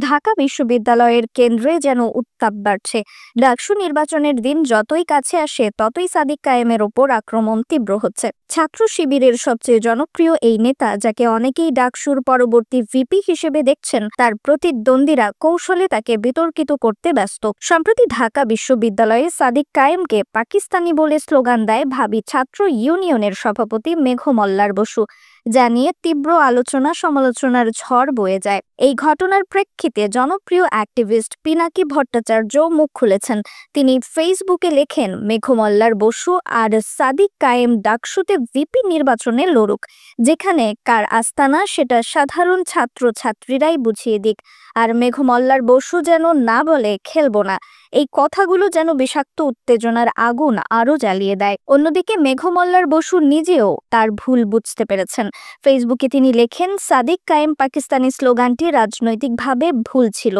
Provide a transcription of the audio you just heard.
ঢাকা বিশ্ববিদ্যালয়ের কেন্দ্রে যেন উত্তাপ বাড়ছে। ডাকসু নির্বাচনের দিন যতই কাছে আসে ততই সাদিক কায়েমের ওপর আক্রমণ তীব্র হচ্ছে। ছাত্র শিবিরের সবচেয়ে জনপ্রিয় এই নেতা, যাকে অনেকেই ডাকসুর পরবর্তী ভিপি হিসেবে দেখছেন, তার প্রতিদ্বন্দ্বীরা কৌশলে তাকে বিতর্কিত করতে ব্যস্ত। সম্প্রতি ঢাকা বিশ্ববিদ্যালয়ে সাদিক কায়েমকে পাকিস্তানি বলে স্লোগান দেয় ভাবী ছাত্র ইউনিয়নের সভাপতি মেঘ মল্লার বসু, যা নিয়ে তীব্র আলোচনা সমালোচনার ঝড় বয়ে যায়। এই ঘটনার প্রেক্ষিতে জনপ্রিয় অ্যাক্টিভিস্ট পিনাকি ভট্টাচার্য মুখ খুলেছেন। তিনি ফেসবুকে লেখেন, মেঘ মল্লার বসু আর সাদিক কায়েম ডাকসুতে ভিপি নির্বাচনে লড়ুক, যেখানে কার আস্তানা সেটা সাধারণ ছাত্র ছাত্রীরাই বুঝিয়ে দিক। আর মেঘ মল্লার বসু যেন না বলে খেলবো না। এই কথাগুলো যেন বিষাক্ত উত্তেজনার আগুন আরো জ্বালিয়ে দেয়। অন্যদিকে মেঘ মল্লার বসু নিজেও তার ভুল বুঝতে পেরেছেন। ফেসবুকে তিনি লেখেন, সাদিক কায়েম পাকিস্তানি স্লোগানটি রাজনৈতিকভাবে ভুল ছিল।